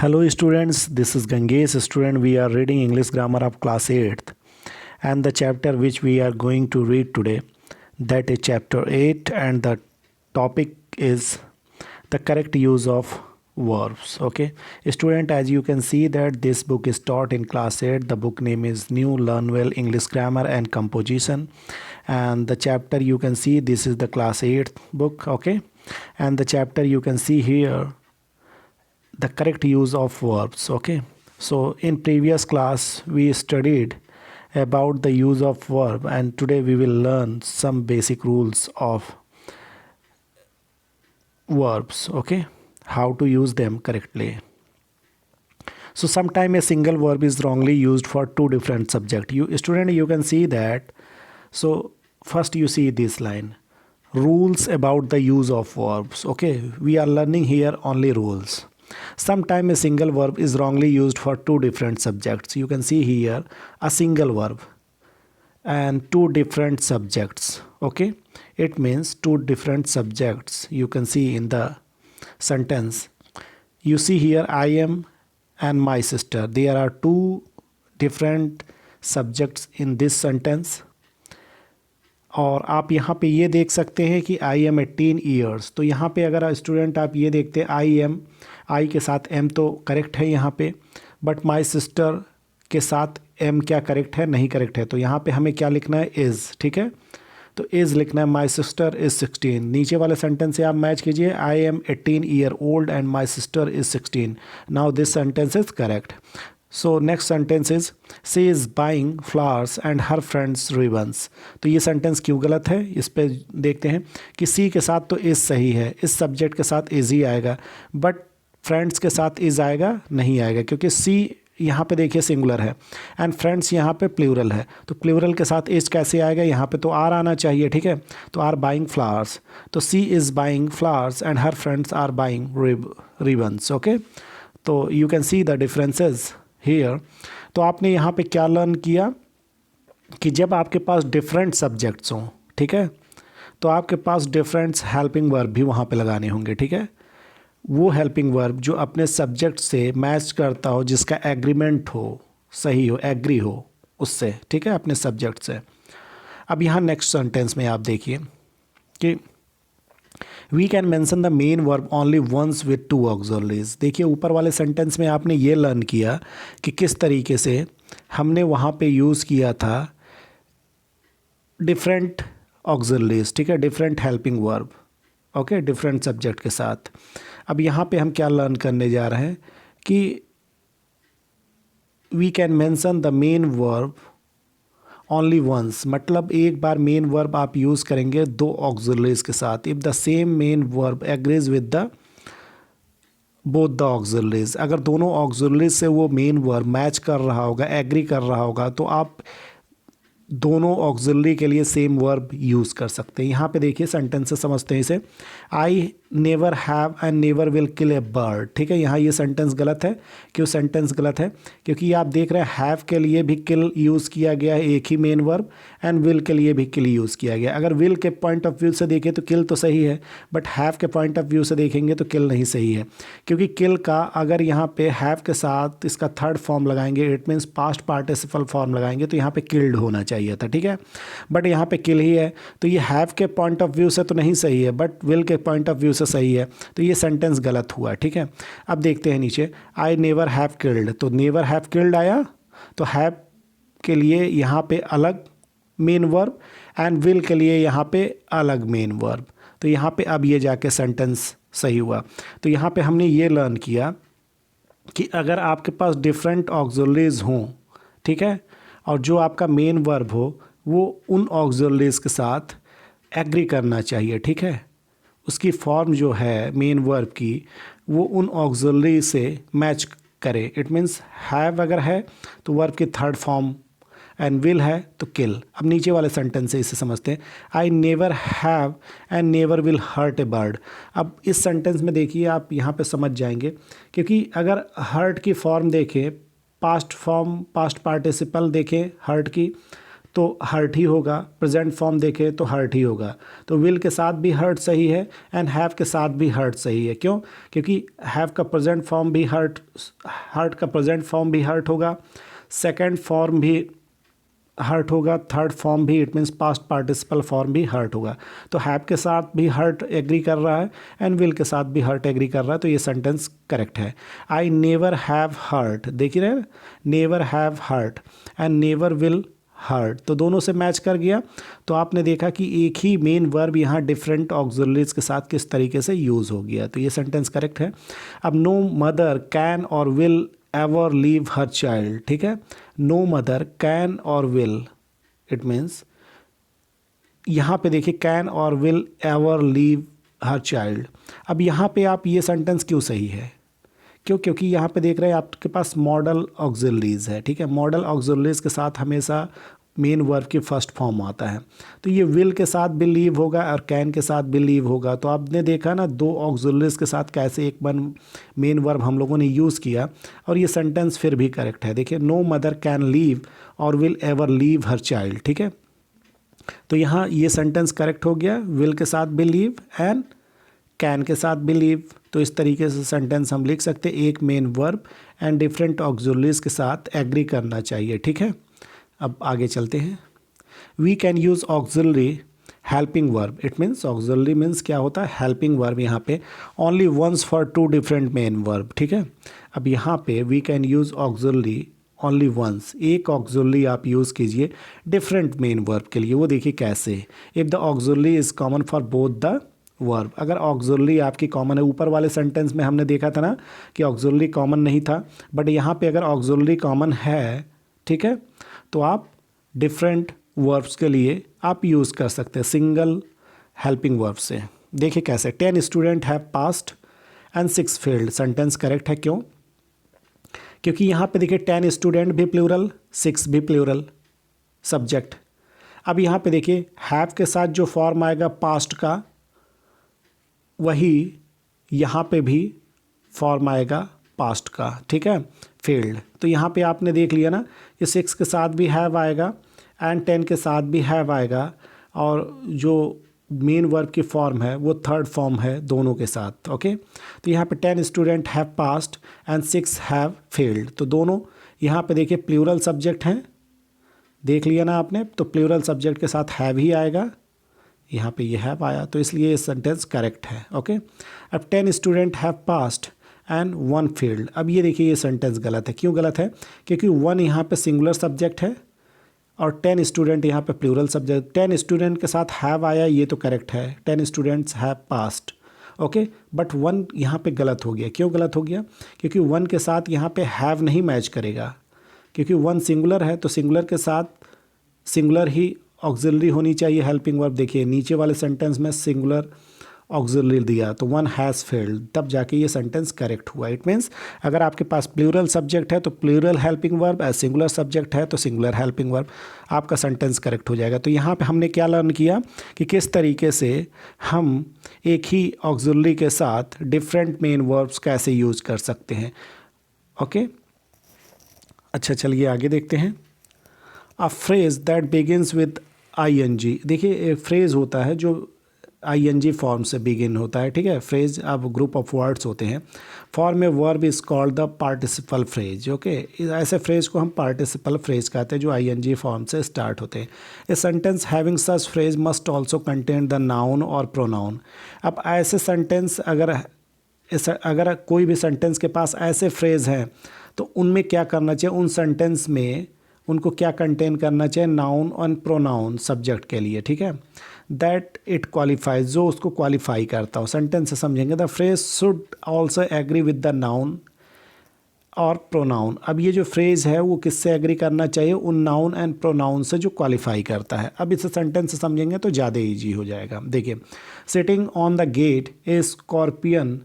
Hello students, this is Gangesh. Student, we are reading English grammar of class 8th and the chapter which we are going to read today, that is chapter 8, and the topic is the correct use of verbs. Okay, student, as you can see that this book is taught in class 8. The book name is New Learn Well English Grammar and Composition, and the chapter you can see, this is the class 8th book. Okay, and the chapter you can see here, the correct use of verbs. Okay, so in previous class we studied about the use of verb, and today we will learn some basic rules of verbs. Okay, how to use them correctly. So sometime a single verb is wrongly used for two different subject. You student, you can see that. So first you see this line, rules about the use of verbs. Okay, we are learning here only rules. Sometimes a single verb is wrongly used for two different subjects. You can see here a single verb and two different subjects. Okay, it means two different subjects. You can see in the sentence, you see here I am and my sister. There are two different subjects in this sentence. और आप यहाँ पे ये देख सकते हैं कि I am 18 years. तो यहाँ पे अगर स्टूडेंट आप ये देखते हैं आई एम, आई के साथ एम तो करेक्ट है यहाँ पे, बट माई सिस्टर के साथ एम क्या करेक्ट है? नहीं करेक्ट है. तो यहाँ पे हमें क्या लिखना है? इज़. ठीक है, तो इज़ लिखना है. My sister is 16. नीचे वाले सेंटेंस से आप मैच कीजिए, I am 18 year old and my sister is 16. Now this sentence is correct. So next sentence is she is buying flowers and her friends ribbons. तो ये sentence क्यों गलत है? इस पे देखते हैं कि सी के साथ तो इज़ सही है, इस सब्जेक्ट के साथ इज़ ही आएगा, बट फ्रेंड्स के साथ इज़ आएगा नहीं आएगा, क्योंकि सी यहाँ पे देखिए सिंगुलर है एंड फ्रेंड्स यहाँ पे प्लूरल है. तो प्लूरल के साथ इज़ कैसे आएगा? यहाँ पे तो आर आना चाहिए. ठीक है, तो आर बाइंग फ्लावर्स, तो she is buying flowers and her friends are buying ribbons. Okay, तो you can see the differences here. तो आपने यहाँ पे क्या लर्न किया कि जब आपके पास डिफरेंट सब्जेक्ट्स हों, ठीक है, तो आपके पास डिफरेंट हेल्पिंग वर्ब भी वहाँ पे लगाने होंगे. ठीक है, वो हेल्पिंग वर्ब जो अपने सब्जेक्ट से मैच करता हो, जिसका एग्रीमेंट हो, सही हो, एग्री हो उससे. ठीक है, अपने सब्जेक्ट से. अब यहाँ नेक्स्ट सेंटेंस में आप देखिए कि we can mention the main verb only once with two auxiliaries. देखिए ऊपर वाले सेंटेंस में आपने ये लर्न किया कि किस तरीके से हमने वहाँ पे यूज़ किया था डिफरेंट ऑक्सिलरीज. ठीक है, different helping verb. Okay, different subject के साथ. अब यहाँ पे हम क्या लर्न करने जा रहे हैं कि we can mention the main verb only once, मतलब एक बार मेन वर्ब आप यूज़ करेंगे दो ऑक्सिलरीज के साथ. If the same main verb agrees with the both the auxiliaries, अगर दोनों ऑक्सिलरीज से वो मेन वर्ब मैच कर रहा होगा, एग्री कर रहा होगा, तो आप दोनों ऑक्सिलरी के लिए सेम वर्ब यूज़ कर सकते हैं. यहाँ पे देखिए सेंटेंस से समझते हैं इसे. आई never have and never will kill A bird. ठीक है, यहाँ ये सेंटेंस गलत है. क्यों सेंटेंस गलत है? क्योंकि आप देख रहे हैं हैव के लिए भी किल यूज़ किया गया है, एक ही मेन वर्ब, एंड विल के लिए भी किल यूज़ किया गया. अगर विल के पॉइंट ऑफ व्यू से देखें तो किल तो सही है, बट हैव के पॉइंट ऑफ व्यू से देखेंगे तो किल नहीं सही है. क्योंकि किल का अगर यहाँ पे हैव के साथ इसका थर्ड फॉर्म लगाएंगे, it means past participle form लगाएंगे, तो यहाँ पे किल्ड होना चाहिए था. ठीक है, बट यहाँ पे किल ही है, तो ये हैव के पॉइंट ऑफ व्यू से तो नहीं सही है, बट विल के पॉइंट ऑफ व्यू से सही है. तो ये सेंटेंस गलत हुआ. ठीक है, अब देखते हैं नीचे, आई नेवर हैव किल्ड. तो नेवर हैव किल्ड आया, तो हैव के लिए यहाँ पे अलग मेन वर्ब एंड विल के लिए यहाँ पे अलग मेन वर्ब. तो यहाँ पे अब ये जाके सेंटेंस सही हुआ. तो यहाँ पे हमने ये लर्न किया कि अगर आपके पास डिफरेंट ऑक्सिलरीज हों, ठीक है, और जो आपका मेन वर्ब हो वो उन ऑक्सिलरीज के साथ एग्री करना चाहिए. ठीक है, उसकी फॉर्म जो है मेन वर्ब की वो उन ऑक्सिलरी से मैच करे. इट मीन्स हैव अगर है तो वर्ब की थर्ड फॉर्म, एंड विल है तो किल. अब नीचे वाले सेंटेंस से इसे समझते हैं. I never have and never will hurt a bird. अब इस सेंटेंस में देखिए आप यहाँ पे समझ जाएंगे, क्योंकि अगर हर्ट की फॉर्म देखें, पास्ट फॉर्म, पास्ट पार्टिसिपल देखें हर्ट की, तो हर्ट ही होगा, प्रेजेंट फॉर्म देखें तो हर्ट ही होगा। तो विल के साथ भी हर्ट सही है एंड हैव के साथ भी हर्ट सही है। क्यों? क्योंकि हैव का प्रेजेंट फॉर्म भी हर्ट का प्रेजेंट फॉर्म भी हर्ट होगा, सेकंड फॉर्म भी हर्ट होगा, थर्ड फॉर्म भी, it means past participle form भी हर्ट होगा। तो हैव के साथ भी हर्ट एग्री कर रहा है एंड विल के साथ भी हर्ट एग्री कर रहा है, तो ये सेंटेंस करेक्ट है। आई नेवर हैव हर्ट, देख रहे हैं, never have hurt and never will hurt, तो दोनों से मैच कर गया। तो आपने देखा कि एक ही मेन वर्ब यहाँ डिफरेंट ऑक्सिलरीज के साथ किस तरीके से यूज़ हो गया, तो ये सेंटेंस करेक्ट है। अब नो मदर कैन और will ever leave her child, ठीक है, नो मदर कैन और विल, इट मीन्स यहाँ पे देखिए कैन और will ever leave her child. अब यहाँ पे आप ये सेंटेंस क्यों सही है? क्यों? क्योंकि यहाँ पे देख रहे हैं आपके पास मॉडल ऑक्सिलरीज है, ठीक है, मॉडल ऑक्सिलरीज के साथ हमेशा मेन वर्ब की फर्स्ट फॉर्म आता है। तो ये विल के साथ भी लीव होगा और कैन के साथ भी लीव होगा। तो आपने देखा ना दो ऑक्सिलरीज के साथ कैसे एक बार मेन वर्ब हम लोगों ने यूज़ किया और ये सेंटेंस फिर भी करेक्ट है। देखिए नो मदर कैन लीव और will ever leave her child, ठीक है, तो यहाँ ये सेंटेंस करेक्ट हो गया, विल के साथ भी लीव एंड कैन के साथ भी लीव। तो इस तरीके से सेंटेंस हम लिख सकते हैं, एक main verb and different auxiliaries के साथ एग्री करना चाहिए, ठीक है। अब आगे चलते हैं। We can use auxiliary helping verb, it means auxiliary means क्या होता है, हेल्पिंग वर्ब यहाँ पे only once for two different main verb, ठीक है। अब यहाँ पे we can use auxiliary only once, एक ऑक्सिलरी आप यूज़ कीजिए डिफरेंट मेन वर्ब के लिए। वो देखिए कैसे, if the auxiliary is common for both the verb, अगर ऑक्सिलरी आपकी कॉमन है, ऊपर वाले सेंटेंस में हमने देखा था ना कि ऑक्सिलरी कॉमन नहीं था, बट यहाँ पे अगर ऑक्सिलरी कॉमन है, ठीक है, तो आप डिफरेंट वर्ब्स के लिए आप यूज़ कर सकते हैं सिंगल हेल्पिंग वर्ब से। देखिए कैसे, 10 student have passed and 6 failed, sentence correct है। क्यों? क्योंकि यहाँ पे देखिए 10 स्टूडेंट भी प्लूरल, 6 भी प्लूरल सब्जेक्ट। अब यहाँ पे देखिए हैव के साथ जो फॉर्म आएगा पास्ट का, वही यहाँ पे भी फॉर्म आएगा पास्ट का, ठीक है, फेल्ड। तो यहाँ पे आपने देख लिया ना कि 6 के साथ भी हैव आएगा एंड 10 के साथ भी हैव आएगा, और जो मेन वर्ब की फॉर्म है वो थर्ड फॉर्म है दोनों के साथ, ओके। तो यहाँ पे 10 student have passed and 6 have failed, तो दोनों यहाँ पे देखिए प्लूरल सब्जेक्ट हैं, देख लिया ना आपने, तो प्लूरल सब्जेक्ट के साथ हैव ही आएगा, यहाँ पे ये हैव आया, तो इसलिए ये सेंटेंस करेक्ट है, ओके। अब 10 student have passed and 1 failed, अब ये देखिए ये सेंटेंस गलत है। क्यों गलत है? क्योंकि 1 यहाँ पे सिंगुलर सब्जेक्ट है और 10 स्टूडेंट यहाँ पे प्लूरल सब्जेक्ट। 10 स्टूडेंट के साथ हैव आया, ये तो करेक्ट है, 10 students have passed, okay, but 1 यहाँ पे गलत हो गया। क्यों गलत हो गया? क्योंकि 1 के साथ यहाँ पे हैव नहीं मैच करेगा, क्योंकि 1 सिंगुलर है, तो सिंगुलर के साथ सिंगुलर ही ऑक्सिलरी होनी चाहिए हेल्पिंग वर्ब। देखिए नीचे वाले सेंटेंस में सिंगुलर ऑक्सिलरी दिया, तो 1 हैज़ फेल्ड, तब जाके ये सेंटेंस करेक्ट हुआ। इट मीन्स अगर आपके पास प्लूरल सब्जेक्ट है तो plural helping verb, singular subject है तो सिंगुलर हेल्पिंग वर्ब, आपका सेंटेंस करेक्ट हो जाएगा। तो यहाँ पे हमने क्या लर्न किया कि किस तरीके से हम एक ही ऑक्सिलरी के साथ डिफरेंट मेन वर्ब्स कैसे यूज़ कर सकते हैं, ओके। अच्छा चलिए आगे देखते हैं। A phrase that begins with ING, देखिए एक फ्रेज़ होता है जो ING फॉर्म से बिगिन होता है, ठीक है। फ्रेज अब ग्रुप ऑफ वर्ड्स होते हैं, फॉर्म में verb is called the participle phrase, okay. ऐसे फ्रेज को हम पार्टिसिपल फ्रेज कहते हैं जो ING फॉर्म से स्टार्ट होते हैं। A sentence having such phrase must also contain the noun और प्रोनाउन। अब ऐसे सेंटेंस अगर कोई भी सेंटेंस के पास ऐसे फ्रेज हैं तो उनमें क्या करना चाहिए, उन सेंटेंस में उनको क्या कंटेन करना चाहिए, नाउन और प्रोनाउन सब्जेक्ट के लिए, ठीक है। दैट इट क्वालिफाइज, जो उसको क्वालिफाई करता हो। सेंटेंस से समझेंगे, the phrase should also agree with the noun और प्रोनाउन। अब ये जो फ्रेज है वो किससे एग्री करना चाहिए, उन नाउन एंड प्रोनाउन से जो क्वालिफाई करता है। अब इसे सेंटेंस से समझेंगे तो ज़्यादा ईजी हो जाएगा। देखिए sitting on the gate a scorpion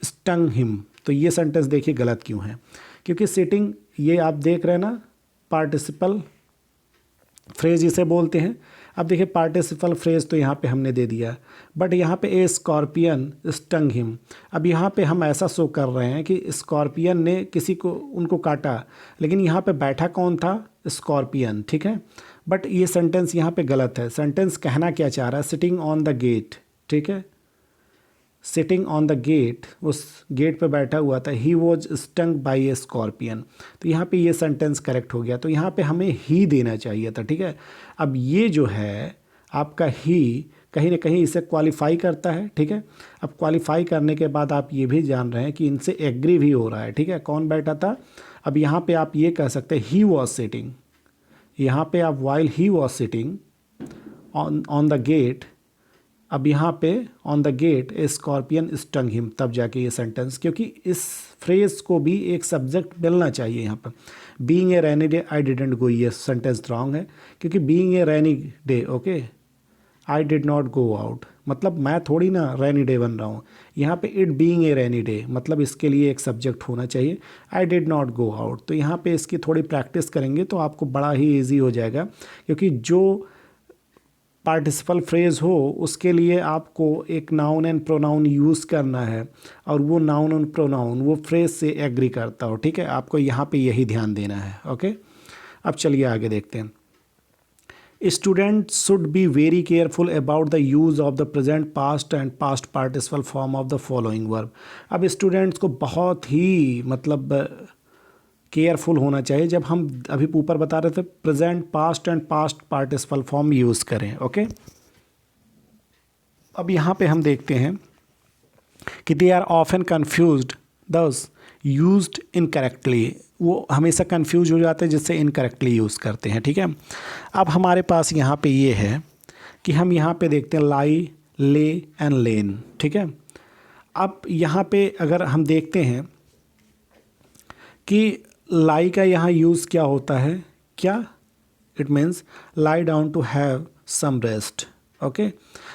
stung him, तो ये सेंटेंस देखिए गलत क्यों है, क्योंकि सिटिंग ये आप देख रहे हैं ना पार्टिसिपल फ्रेज इसे बोलते हैं। अब देखिए पार्टिसिपल फ्रेज तो यहाँ पे हमने दे दिया, बट यहाँ पे ए स्कॉर्पियन स्टंग हिम। अब यहाँ पे हम ऐसा शो कर रहे हैं कि स्कॉर्पियन ने किसी को उनको काटा, लेकिन यहाँ पे बैठा कौन था? स्कॉर्पियन, ठीक है। बट ये सेंटेंस यहाँ पे गलत है। सेंटेंस कहना क्या चाह रहा है? सिटिंग ऑन द गेट, ठीक है, सिटिंग ऑन द गेट, उस गेट पे बैठा हुआ था। He was stung by A scorpion. तो यहाँ पे ये सेंटेंस करेक्ट हो गया, तो यहाँ पे हमें ही देना चाहिए था, ठीक है। अब ये जो है आपका ही कहीं ना कहीं इसे क्वालिफाई करता है, ठीक है। अब क्वालिफाई करने के बाद आप ये भी जान रहे हैं कि इनसे एग्री भी हो रहा है, ठीक है। कौन बैठा था? अब यहाँ पे आप ये कह सकते हैं ही वॉज सिटिंग, यहाँ पे आप while he was sitting on the gate. अब यहाँ पे on the gate a scorpion stung him, तब जाके ये सेंटेंस, क्योंकि इस फ्रेज को भी एक सब्जेक्ट मिलना चाहिए यहाँ पर। Being a rainy day I didn't go, ये सेंटेंस रॉन्ग है, क्योंकि being a rainy day, okay, I did not go out, मतलब मैं थोड़ी ना रेनी डे बन रहा हूँ। यहाँ पे it being a rainy day, मतलब इसके लिए एक सब्जेक्ट होना चाहिए। I did not go out, तो यहाँ पे इसकी थोड़ी प्रैक्टिस करेंगे तो आपको बड़ा ही ईजी हो जाएगा, क्योंकि जो पार्टिसिपल फ्रेज हो उसके लिए आपको एक नाउन एंड प्रोनाउन यूज़ करना है, और वो नाउन एंड प्रोनाउन वो फ्रेज से एग्री करता हो, ठीक है। आपको यहाँ पे यही ध्यान देना है, ओके। अब चलिए आगे देखते हैं। Students should be very careful about the use of the present, past and past participle form of the following verb. अब स्टूडेंट्स को बहुत ही मतलब केयरफुल होना चाहिए जब हम अभी ऊपर बता रहे थे present, past and past participle form use करें, ओके। अब यहाँ पे हम देखते हैं कि दे आर ऑफन कन्फ्यूज्ड दस यूज्ड इनकरेक्टली, वो हमेशा कंफ्यूज हो जाते हैं जिससे इनकरेक्टली यूज़ करते हैं, ठीक है। अब हमारे पास यहाँ पे ये है कि हम यहाँ पे देखते हैं लाई, ले एंड लेन, ठीक है। अब यहाँ पे अगर हम देखते हैं कि लाई का यहाँ यूज़ क्या होता है, क्या? It means lie down to have some rest, okay.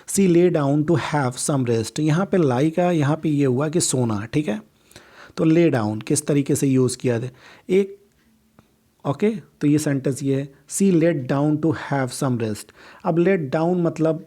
She lay down to have some rest, यहाँ पे लाई का यहाँ पे ये हुआ कि सोना, ठीक है। तो ले डाउन किस तरीके से यूज़ किया था एक, ओके। तो ये सेंटेंस ये है, she late down to have some rest. अब लेट डाउन मतलब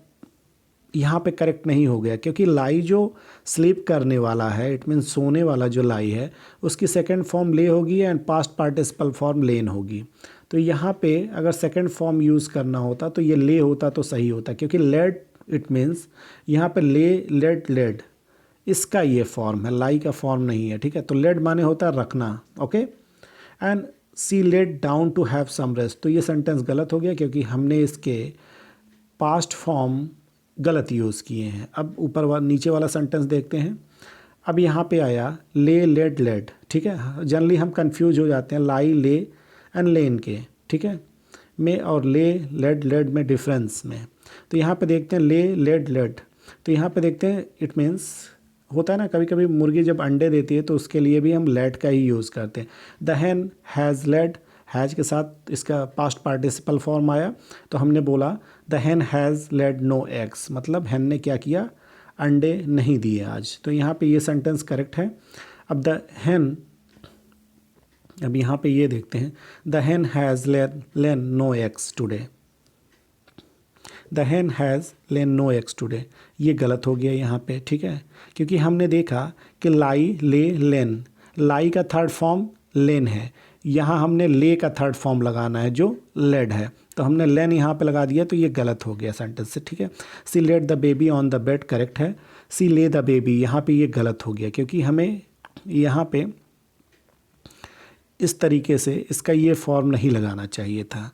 यहाँ पे करेक्ट नहीं हो गया, क्योंकि लाई जो स्लीप करने वाला है, इट मीन्स सोने वाला जो लाई है, उसकी सेकंड फॉर्म ले होगी एंड पास्ट पार्टिसिपल फॉर्म लेन होगी। तो यहाँ पे अगर सेकंड फॉर्म यूज़ करना होता तो ये ले होता तो सही होता, क्योंकि लेट इट मीन्स यहाँ पे ले, लेट, लेड, इसका ये फॉर्म है, लाई का फॉर्म नहीं है, ठीक है। तो लेड माने होता है रखना, okay. And she late down to have some rest, तो ये सेंटेंस गलत हो गया, क्योंकि हमने इसके पास्ट फॉर्म गलत यूज़ किए हैं। अब नीचे वाला सेंटेंस देखते हैं। अब यहाँ पे आया ले, लेड, लेड, ठीक है। जनरली हम कंफ्यूज हो जाते हैं लाई, ले एंड लेन के, ठीक है, में, और ले, लेड, लेड में डिफरेंस में। तो यहाँ पे देखते हैं ले, लेड, लेड, तो यहाँ पे देखते हैं इट मीन्स होता है ना, कभी कभी मुर्गी जब अंडे देती है तो उसके लिए भी हम लेड का ही यूज़ करते हैं। The hen has laid, has के साथ इसका पास्ट पार्टिसिपल फॉर्म आया, तो हमने बोला the hen has laid no eggs, मतलब हैन ने क्या किया, अंडे नहीं दिए आज। तो यहाँ पे ये सेंटेंस करेक्ट है। अब द हैन, अब यहाँ पे ये देखते हैं, the hen has lain no eggs today, the hen has lain no eggs today, ये गलत हो गया यहाँ पे, ठीक है। क्योंकि हमने देखा कि लाई, ले, लेन, लाई का थर्ड फॉर्म लेन है, यहाँ हमने ले का थर्ड फॉर्म लगाना है जो लेड है, तो हमने लेन यहाँ पे लगा दिया, तो ये गलत हो गया सेंटेंस से, ठीक है। She laid the baby on the bed correct है, सी ले द बेबी यहाँ पे ये गलत हो गया, क्योंकि हमें यहाँ पे इस तरीके से इसका ये फॉर्म नहीं लगाना चाहिए था।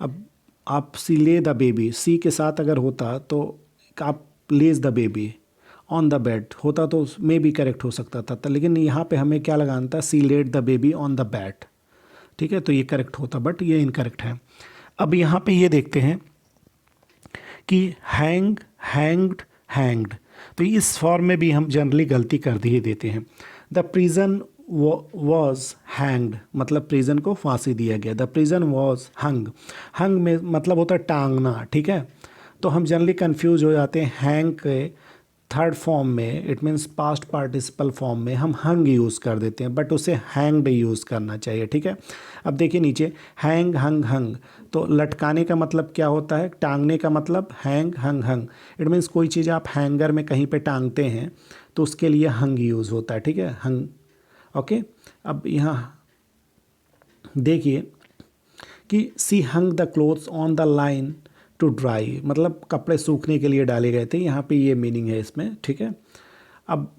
अब आप सी ले द बेबी, सी के साथ अगर होता तो आप लेज the baby on the bed होता तो मे भी करेक्ट हो सकता था, लेकिन यहाँ पे हमें क्या लगाना था, she laid the baby on the bed, ठीक है। तो ये करेक्ट होता, बट ये इनकरेक्ट है। अब यहाँ पे ये देखते हैं कि हैंग, हैंग्ड, हैंग्ड, तो इस फॉर्म में भी हम जनरली गलती कर ही देते हैं। द प्रिजन वॉज हैंग्ड, मतलब प्रिजन को फांसी दिया गया। द प्रिजन वॉज हंग, हंग में मतलब होता है टांगना, ठीक है। तो हम जनरली कंफ्यूज हो जाते हैं हैंग के थर्ड फॉर्म में, it means past participle form में हम हंग यूज़ कर देते हैं, बट उसे हैंग्ड यूज़ करना चाहिए, ठीक है। अब देखिए नीचे हैंग हंग हंग, तो लटकाने का मतलब क्या होता है, टांगने का मतलब hang hung hung. It means कोई चीज़ आप हैंगर में कहीं पे टांगते हैं तो उसके लिए हंग यूज़ होता है, ठीक है, हंग। ओके, अब यहाँ देखिए कि she hung the clothes on the line to dry, मतलब कपड़े सूखने के लिए डाले गए थे, यहाँ पे ये मीनिंग है इसमें, ठीक है। अब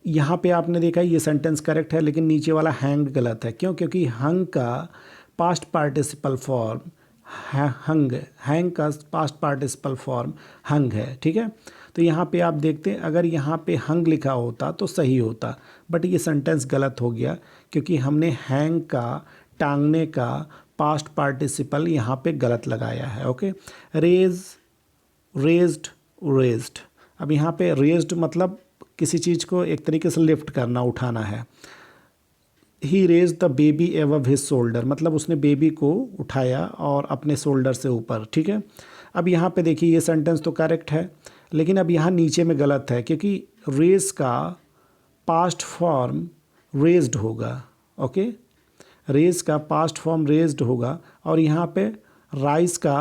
यहाँ पे आपने देखा ये सेंटेंस करेक्ट है, लेकिन नीचे वाला हैंग गलत है। क्यों? क्योंकि हंग का पास्ट पार्टिसिपल फॉर्म हंग, हैंग का पास्ट पार्टिसिपल फॉर्म हंग है, ठीक है। तो यहाँ पे आप देखते हैं, अगर यहाँ पे हंग लिखा होता तो सही होता, बट ये सेंटेंस गलत हो गया क्योंकि हमने हैंग का, टांगने का पास्ट पार्टिसिपल यहाँ पे गलत लगाया है। Okay, raise, raised, raised. अब यहाँ पे रेज्ड मतलब किसी चीज़ को एक तरीके से लिफ्ट करना, उठाना है। He raised the baby above his shoulder, मतलब उसने बेबी को उठाया और अपने शोल्डर से ऊपर, ठीक है। अब यहाँ पे देखिए ये सेंटेंस तो करेक्ट है, लेकिन अब यहाँ नीचे में गलत है क्योंकि रेज का पास्ट फॉर्म रेज्ड होगा। ओके, रेज का पास्ट फॉर्म रेज्ड होगा और यहाँ पे राइज का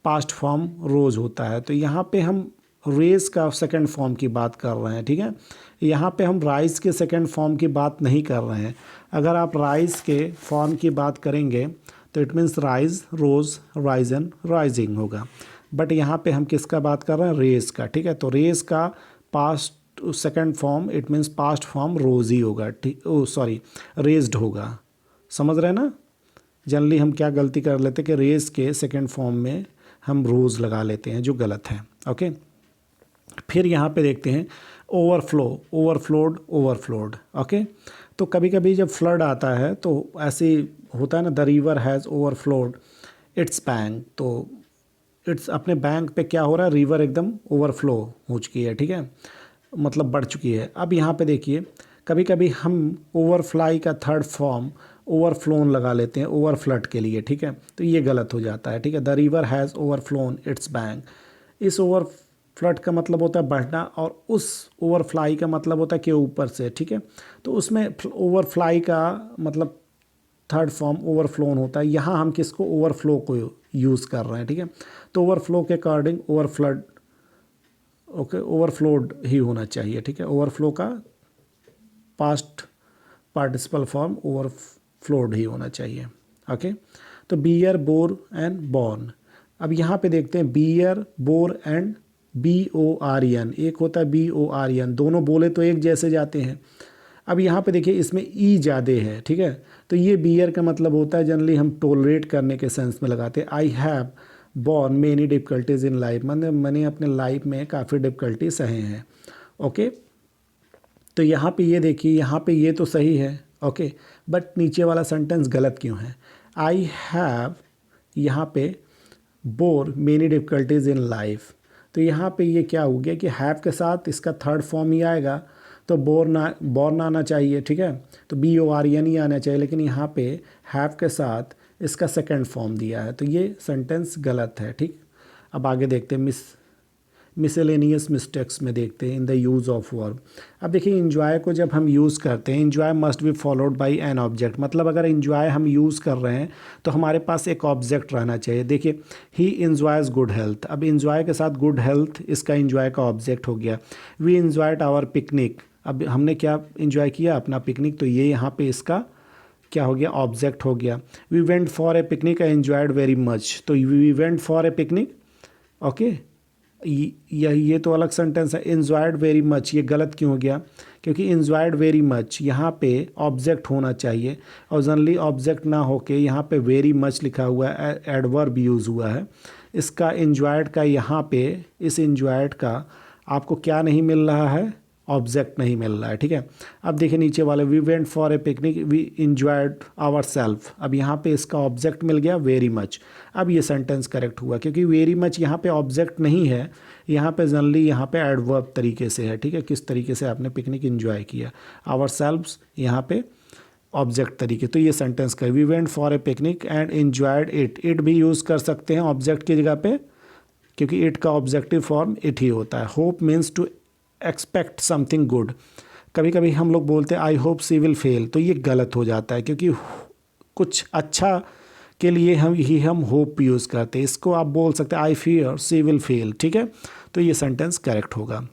पास्ट फॉर्म रोज होता है। तो यहाँ पे हम रेज का सेकंड फॉर्म की बात कर रहे हैं, ठीक है। यहाँ पे हम राइज के सेकंड फॉर्म की बात नहीं कर रहे हैं। अगर आप राइज के फॉर्म की बात करेंगे तो it means rise, rose, risen, rising होगा, बट यहाँ पे हम किसका बात कर रहे हैं, रेज का, ठीक है। तो रेज का past second form it means past form rose ही होगा, ठीक, ओ सॉरी, रेज्ड होगा। समझ रहे हैं ना? जनरली हम क्या गलती कर लेते हैं कि रेज के सेकंड फॉर्म में हम रोज लगा लेते हैं, जो गलत है। ओके, फिर यहाँ पे देखते हैं ओवरफ्लो, ओवरफ्लोड, ओवरफ्लोड। ओके, तो कभी कभी जब फ्लड आता है तो ऐसे होता है ना, the river has overflowed its bank, तो इट्स अपने बैंक पे क्या हो रहा है, रिवर एकदम ओवरफ्लो हो चुकी है, ठीक है, मतलब बढ़ चुकी है। अब यहाँ पे देखिए कभी कभी हम ओवरफ्लाई का थर्ड फॉर्म ओवरफ्लोन लगा लेते हैं ओवरफ्लड के लिए, ठीक है, तो ये गलत हो जाता है, ठीक है। The river has overflown its bank, इस ओवरफ्लड का मतलब होता है बढ़ना और उस ओवरफ्लाई का मतलब होता है कि ऊपर से, ठीक है। तो उसमें ओवरफ्लाई का मतलब थर्ड फॉर्म ओवरफ्लोन होता है। यहाँ हम किसको, ओवरफ्लो को यूज़ कर रहे हैं, ठीक है। तो ओवरफ्लो के अकॉर्डिंग ओवरफ्लड, ओके, ओवरफ्लोड ही होना चाहिए, ठीक है। ओवरफ्लो का पास्ट पार्टिसिपल फॉर्म ओवरफ्लोड ही होना चाहिए। ओके, तो बियर, बोर एंड बॉर्न। अब यहाँ पे देखते हैं बियर, बोर एंड BORN, एक होता है BORN, दोनों बोले तो एक जैसे जाते हैं। अब यहाँ पे देखिए इसमें ई ज़्यादा है, ठीक है। तो ये बियर का मतलब होता है जनरली हम टोलरेट करने के सेंस में लगाते हैं। I have born many difficulties in life, मैंने अपने लाइफ में काफ़ी डिफ़िकल्टी सहे हैं। ओके, तो यहाँ पे ये देखिए, यहाँ पे ये तो सही है, ओके, बट नीचे वाला सेंटेंस गलत क्यों है। आई हैव, यहाँ पे bore many difficulties in life, तो यहाँ पे ये क्या हो गया कि हैव के साथ इसका थर्ड फॉर्म ही आएगा, तो बॉर्न आना चाहिए, ठीक है, तो BORN ही आना चाहिए, लेकिन यहाँ पे हैव के साथ इसका सेकंड फॉर्म दिया है, तो ये सेंटेंस गलत है, ठीक। अब आगे देखते हैं मिसलेनियस मिस्टेक्स में देखते हैं in the use of verb. अब देखिए इंजॉय को जब हम यूज़ करते हैं, enjoy must be followed by an object, मतलब अगर इंजॉय हम यूज़ कर रहे हैं तो हमारे पास एक ऑब्जेक्ट रहना चाहिए। देखिए ही इंजॉयज़ गुड हेल्थ, अब इंजॉय के साथ गुड हेल्थ इसका इंजॉय का ऑब्जेक्ट हो गया। वी इंजॉयड आवर पिकनिक, अब हमने क्या इंजॉय किया, अपना पिकनिक, तो ये यहाँ पे इसका क्या हो गया, ऑब्जेक्ट हो गया। We went for a picnic I enjoyed very much, तो we went for a picnic, okay, ये तो अलग सेंटेंस है। इंजॉयड वेरी मच, ये गलत क्यों हो गया, क्योंकि इंजॉयड वेरी मच यहाँ पे ऑब्जेक्ट होना चाहिए और जनरली ऑब्जेक्ट ना होके यहाँ पे वेरी मच लिखा हुआ है, एडवर्ब यूज़ हुआ है। इसका इंजॉयड का यहाँ पे, इस इंजॉयड का आपको क्या नहीं मिल रहा है, ऑब्जेक्ट नहीं मिल रहा है, ठीक है। अब देखिए नीचे वाले we went for a picnic we enjoyed our self, अब यहाँ पे इसका ऑब्जेक्ट मिल गया वेरी मच। अब ये सेंटेंस करेक्ट हुआ क्योंकि वेरी मच यहाँ पे ऑब्जेक्ट नहीं है, यहाँ पे जनरली यहाँ पे एडवर्ब तरीके से है, ठीक है, किस तरीके से आपने पिकनिक इंजॉय किया। आवर सेल्व्स यहाँ पे ऑब्जेक्ट तरीके, तो ये सेंटेंस कर, we went for a picnic and enjoyed it, it भी यूज़ कर सकते हैं ऑब्जेक्ट की जगह पे क्योंकि इट का ऑब्जेक्टिव फॉर्म इट ही होता है। Hope means to expect something good. कभी कभी हम लोग बोलते हैं I hope she will fail, तो ये गलत हो जाता है क्योंकि कुछ अच्छा के लिए हम होप यूज़ करते हैं। इसको आप बोल सकते हैं I fear she will fail, ठीक है, तो ये सेंटेंस करेक्ट होगा।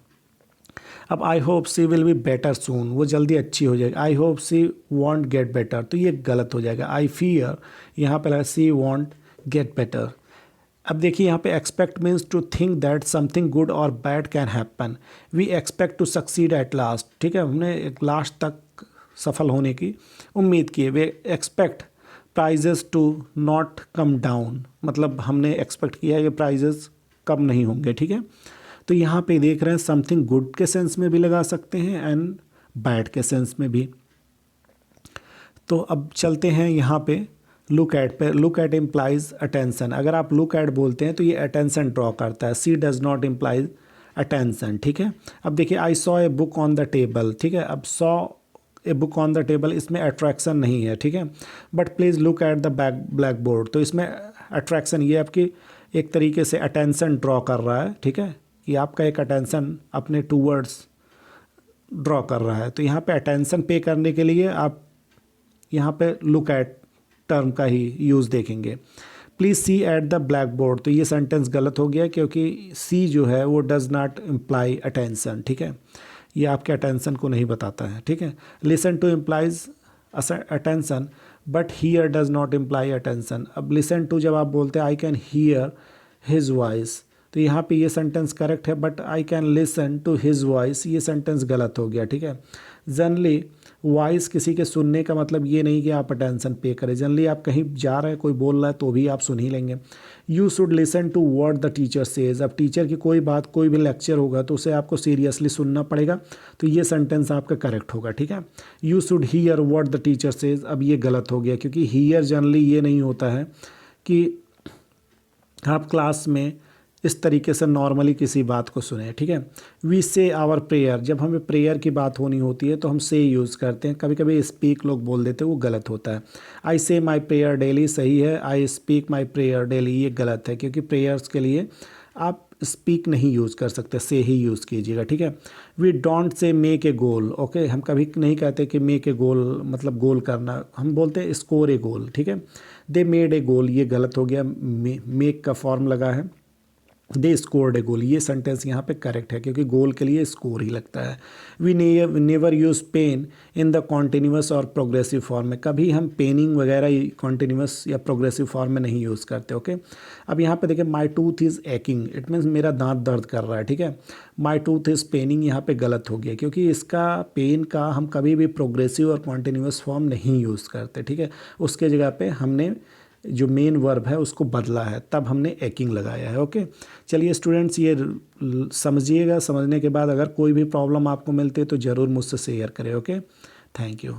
अब I hope she will be better soon, वो जल्दी अच्छी हो जाएगी। I hope she won't get better, तो ये गलत हो जाएगा। आई फियर यहाँ पर सी वॉन्ट गेट बेटर। अब देखिए यहाँ पे expect means to think that something good और bad can happen. We expect to succeed at last, ठीक है, हमने एक लास्ट तक सफल होने की उम्मीद की है। We expect prices to not come down, मतलब हमने एक्सपेक्ट किया है कि प्राइजेस कम नहीं होंगे, ठीक है। तो यहाँ पे देख रहे हैं समथिंग गुड के सेंस में भी लगा सकते हैं एंड बैड के सेंस में भी। तो अब चलते हैं यहाँ पे लुक एट पे। Look at implies attention. अगर आप लुक एट बोलते हैं तो ये अटेंशन ड्रॉ करता है। सी डज नॉट इम्प्लाइज अटेंशन, ठीक है। अब देखिए I saw a book on the table, ठीक है। अब saw a book on the table, इसमें अट्रैक्शन नहीं है, ठीक है। But please look at the black board, तो इसमें अट्रैक्शन, ये आपकी एक तरीके से अटेंशन ड्रॉ कर रहा है, ठीक है, कि आपका एक अटेंशन अपने टूवर्ड्स ड्रॉ कर रहा है। तो यहाँ पे अटेंशन पे करने के लिए आप यहाँ पे लुक एट टर्म का ही यूज़ देखेंगे। Please see at the black board, तो ये सेंटेंस गलत हो गया क्योंकि सी जो है वो डज़ नॉट इम्प्लाई अटेंशन, ठीक है, ये आपके अटेंशन को नहीं बताता है, ठीक है। Listen to implies attention but hear does not imply attention. अब लिसन टू जब आप बोलते हैं I can hear his voice, तो यहाँ पे ये सेंटेंस करेक्ट है, but I can listen to his voice, ये सेंटेंस गलत हो गया, ठीक है। जनरली वॉइस किसी के सुनने का मतलब ये नहीं कि आप अटेंशन पे करें। जनरली आप कहीं जा रहे हैं, कोई बोल रहा है तो भी आप सुन ही लेंगे। You should listen to what the teacher says. अब टीचर की कोई बात, कोई भी लेक्चर होगा तो उसे आपको सीरियसली सुनना पड़ेगा, तो ये सेंटेंस आपका करेक्ट होगा, ठीक है। You should hear what the teacher says, अब ये गलत हो गया क्योंकि हीयर जनरली ये नहीं होता है कि आप क्लास में इस तरीके से नॉर्मली किसी बात को सुने, ठीक है। वी से आवर प्रेयर, जब हमें प्रेयर की बात होनी होती है तो हम से यूज़ करते हैं। कभी कभी स्पीक लोग बोल देते हैं, वो गलत होता है। आई से माई प्रेयर डेली सही है, I speak my prayer daily ये गलत है क्योंकि प्रेयर्स के लिए आप स्पीक नहीं यूज़ कर सकते, से ही यूज़ कीजिएगा, ठीक है। We don't say make a goal, okay, हम कभी नहीं कहते कि मेक ए गोल मतलब गोल करना, हम बोलते हैं स्कोर ए गोल, ठीक है। दे मेड ए गोल, ये गलत हो गया, मेक का फॉर्म लगा है। दे स्कोर्ड ए गोल, ये सेंटेंस यहाँ पे करेक्ट है क्योंकि गोल के लिए स्कोर ही लगता है। We never use pain in the continuous और प्रोग्रेसिव फॉर्म में, कभी हम पेनिंग वगैरह कॉन्टिन्यूस या प्रोग्रेसिव फॉर्म में नहीं यूज़ करते, ओके। अब यहाँ पे देखिए my tooth is aching, it means मेरा दांत दर्द कर रहा है, ठीक है। माई टूथ इज़ पेनिंग यहाँ पे गलत हो गया क्योंकि इसका पेन का हम कभी भी प्रोग्रेसिव और कॉन्टिन्यूस फॉर्म नहीं यूज़ करते, ठीक है। उसके जगह पे हमने जो मेन वर्ब है उसको बदला है, तब हमने एकिंग लगाया है, ओके। चलिए स्टूडेंट्स, ये समझिएगा। समझने के बाद अगर कोई भी प्रॉब्लम आपको मिलती है तो ज़रूर मुझसे शेयर करें, ओके। Thank you.